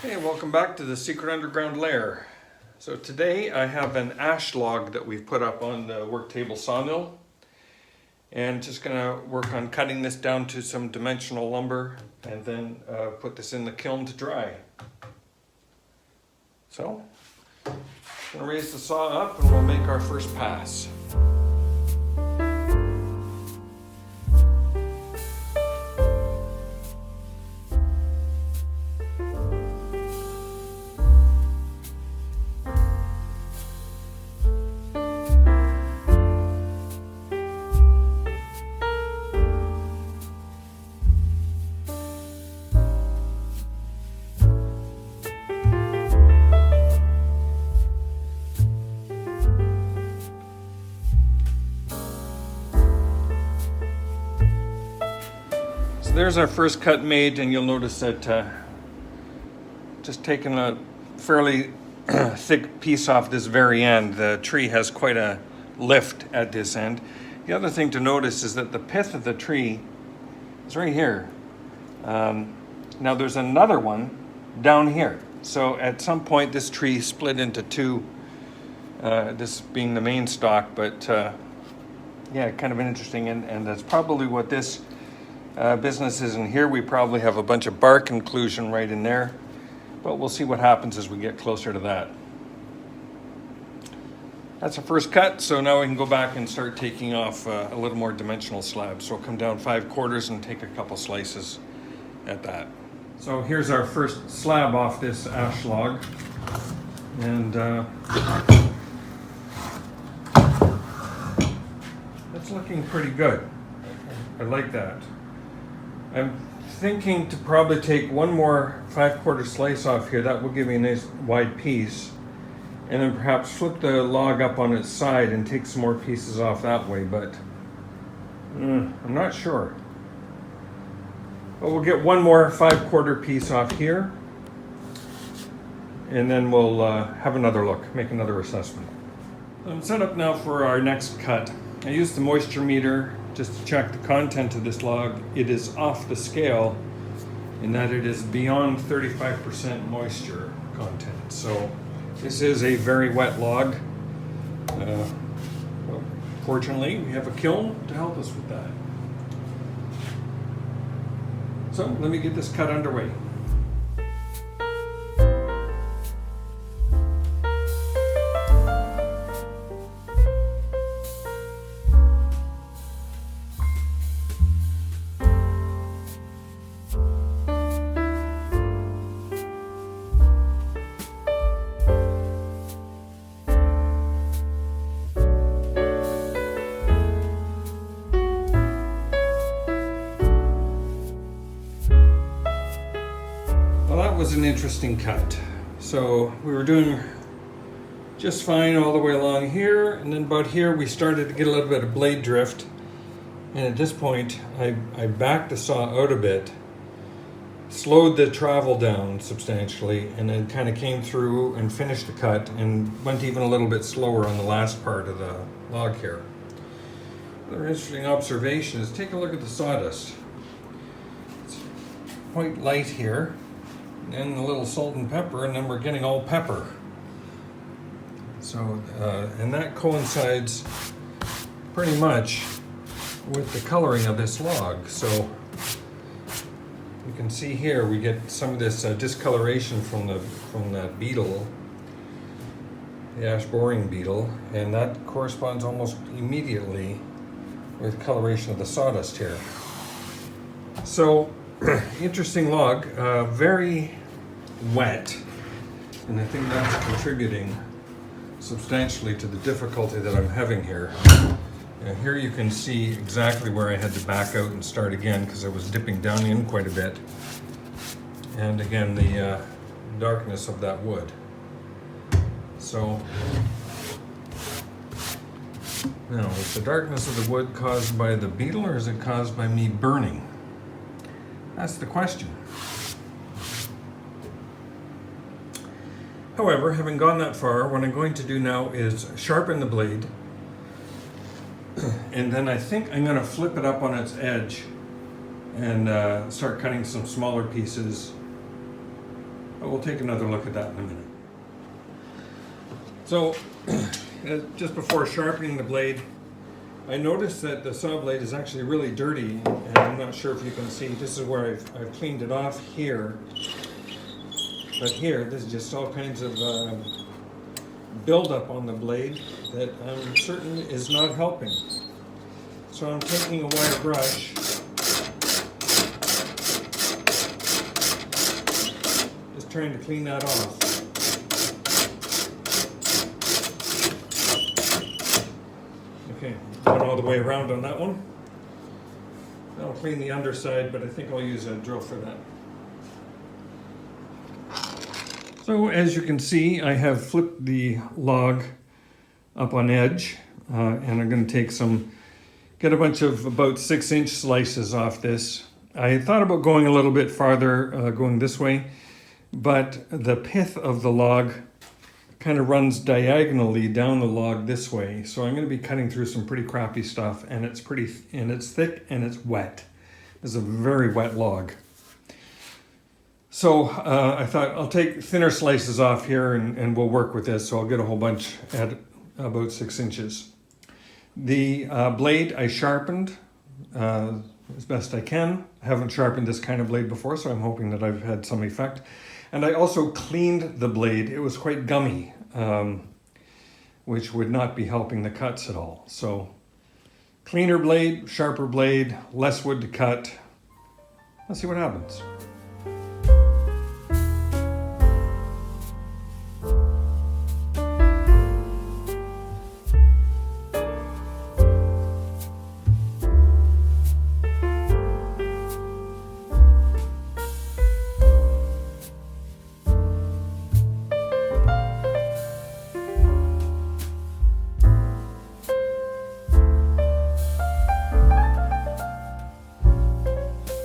Hey, welcome back to the Secret Underground Lair. So today I have an ash log that we've put up on the worktable sawmill, and just gonna work on cutting this down to some dimensional lumber and then put this in the kiln to dry. So, gonna raise the saw up and we'll make our first pass. There's our first cut made, and you'll notice that just taking a fairly thick piece off this very end, the tree has quite a lift at this end. The other thing to notice is that the pith of the tree is right here. Now there's another one down here. So at some point this tree split into two, this being the main stalk, but yeah, kind of interesting, and that's probably what this business is. In here we probably have a bunch of bark inclusion right in there, but we'll see what happens as we get closer to that. That's the first cut, so now we can go back and start taking off a little more dimensional slabs. So we'll come down 5/4 and take a couple slices at that. So here's our first slab off this ash log, and that's looking pretty good. I like that. I'm thinking to probably take one more 5/4 slice off here. That will give me a nice wide piece, and then perhaps flip the log up on its side and take some more pieces off that way, but I'm not sure. But we'll get one more 5/4 piece off here, and then we'll have another look, make another assessment. I'm set up now for our next cut. I used the moisture meter just to check the content of this log. It is off the scale in that it is beyond 35% moisture content. So this is a very wet log. Well, fortunately, we have a kiln to help us with that. So let me get this cut underway. Was an interesting cut. So we were doing just fine all the way along here, and then about here we started to get a little bit of blade drift, and at this point I backed the saw out a bit, slowed the travel down substantially, and then kind of came through and finished the cut and went even a little bit slower on the last part of the log here. Another interesting observation is take a look at the sawdust. It's quite light here, and a little salt and pepper, and then we're getting all pepper. So, and that coincides pretty much with the coloring of this log. So you can see here we get some of this discoloration from that beetle, the ash boring beetle, and that corresponds almost immediately with coloration of the sawdust here. So interesting log, very wet, and I think that's contributing substantially to the difficulty that I'm having here. Here you can see exactly where I had to back out and start again because I was dipping down in quite a bit, and again the darkness of that wood. So now, is the darkness of the wood caused by the beetle, or is it caused by me burning? That's the question. However, having gone that far, what I'm going to do now is sharpen the blade, and then I think I'm going to flip it up on its edge and start cutting some smaller pieces But we'll take another look at that in a minute. So, just before sharpening the blade, I noticed that the saw blade is actually really dirty, and I'm not sure if you can see. This is where I've cleaned it off here. But here, there's just all kinds of buildup on the blade that I'm certain is not helping. So I'm taking a wire brush, just trying to clean that off. Okay, going all the way around on that one. I'll clean the underside, but I think I'll use a drill for that. So as you can see, I have flipped the log up on edge, and I'm going to take get a bunch of about 6-inch slices off this. I thought about going a little bit farther, going this way, but the pith of the log kind of runs diagonally down the log this way. So I'm going to be cutting through some pretty crappy stuff, and it's thick and it's wet. It's a very wet log. So I thought I'll take thinner slices off here and we'll work with this. So I'll get a whole bunch at about 6 inches. The blade I sharpened as best I can. I haven't sharpened this kind of blade before, so I'm hoping that I've had some effect. And I also cleaned the blade. It was quite gummy, which would not be helping the cuts at all. So cleaner blade, sharper blade, less wood to cut. Let's see what happens.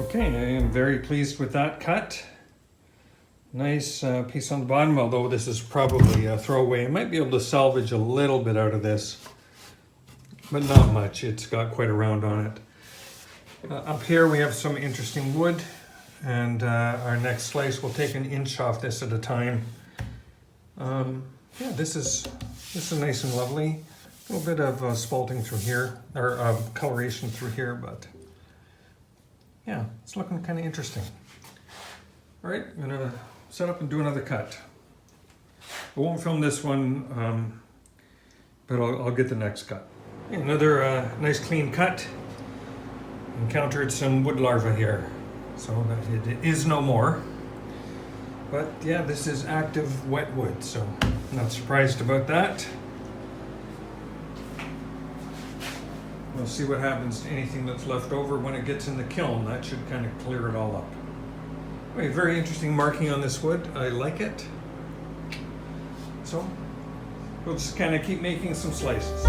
Okay, I am very pleased with that cut. Nice piece on the bottom, although this is probably a throwaway. I might be able to salvage a little bit out of this, but not much. It's got quite a round on it. Up here we have some interesting wood, and our next slice will take 1 inch off this at a time. Yeah, this is nice and lovely. A little bit of spalting through here, or coloration through here, but yeah, it's looking kind of interesting. All right, I'm gonna set up and do another cut. I won't film this one, but I'll get the next cut. Another nice clean cut. Encountered some wood larvae here, so that it is no more. But yeah, this is active wet wood, so I'm not surprised about that. We'll see what happens to anything that's left over when it gets in the kiln. That should kind of clear it all up. Anyway, very interesting marking on this wood. I like it. So we'll just kind of keep making some slices.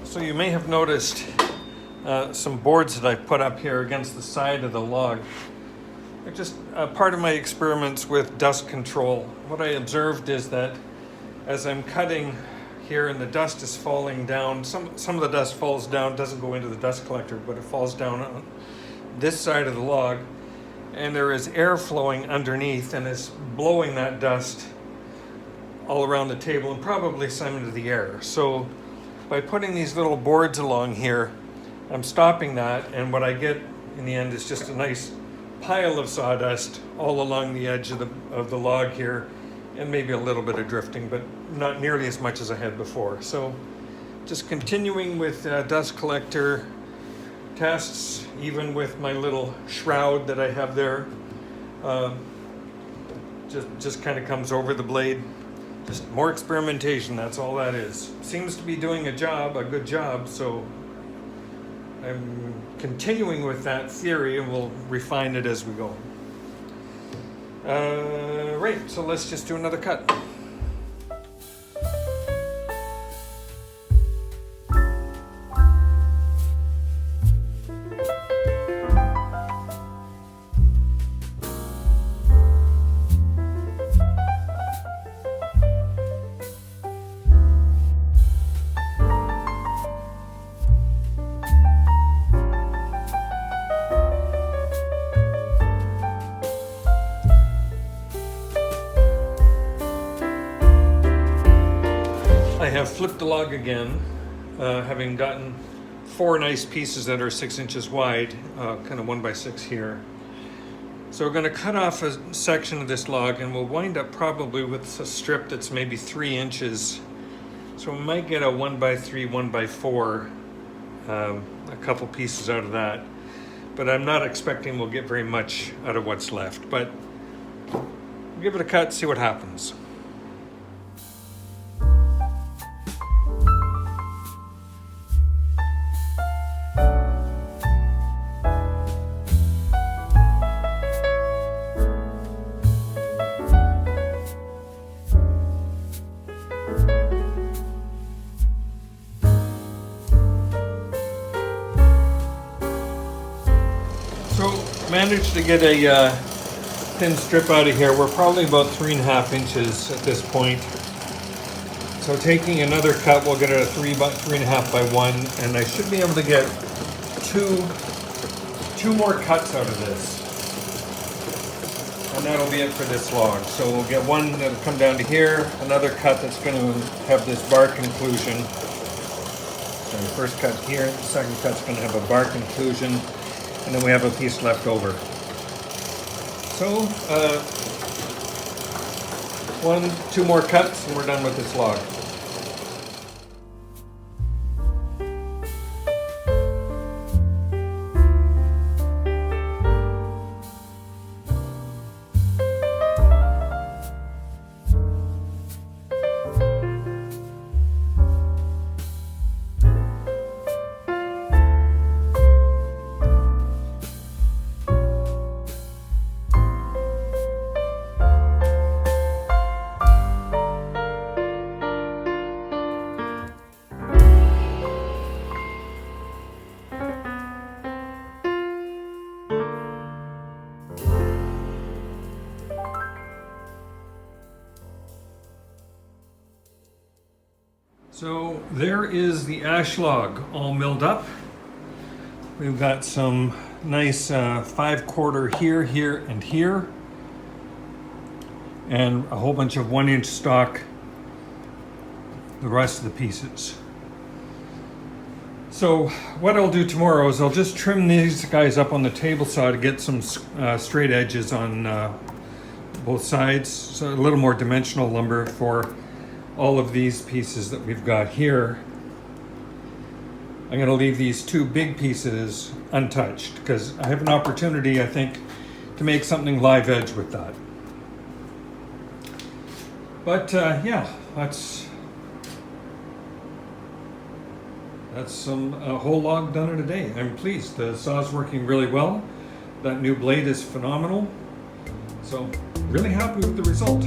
So you may have noticed some boards that I put up here against the side of the log. They're just part of my experiments with dust control. What I observed is that as I'm cutting here and the dust is falling down, some of the dust falls down, doesn't go into the dust collector, but it falls down on this side of the log, and there is air flowing underneath and is blowing that dust all around the table and probably some into the air. So by putting these little boards along here, I'm stopping that, and what I get in the end is just a nice pile of sawdust all along the edge of the log here, and maybe a little bit of drifting, but not nearly as much as I had before. So just continuing with dust collector tests, even with my little shroud that I have there, just kind of comes over the blade. Just more experimentation, that's all that is. Seems to be doing a good job, so I'm continuing with that theory and we'll refine it as we go. Right, so let's just do another cut. have flipped the log again, having gotten 4 nice pieces that are 6 inches wide, kind of 1 by 6 here. So we're going to cut off a section of this log, and we'll wind up probably with a strip that's maybe 3 inches. So we might get a 1 by 3, 1 by 4, a couple pieces out of that. But I'm not expecting we'll get very much out of what's left. But give it a cut, see what happens. Managed to get a thin strip out of here. We're probably about 3.5 inches at this point. So taking another cut, we'll get it a 3.5 by 1, and I should be able to get two more cuts out of this. And that'll be it for this log. So we'll get one that'll come down to here, another cut that's going to have this bark inclusion. So the first cut here, the second cut's going to have a bark inclusion. And then we have a piece left over. So, 2 more cuts and we're done with this log. So there is the ash log all milled up. We've got some nice 5/4 here, here, and here. And a whole bunch of 1-inch stock, the rest of the pieces. So what I'll do tomorrow is I'll just trim these guys up on the table saw to get some straight edges on both sides. So a little more dimensional lumber for all of these pieces that we've got here. I'm going to leave these 2 big pieces untouched because I have an opportunity, I think, to make something live edge with that. But yeah, that's some a whole log done in a day. I'm pleased. The saw's working really well. That new blade is phenomenal. So really happy with the result.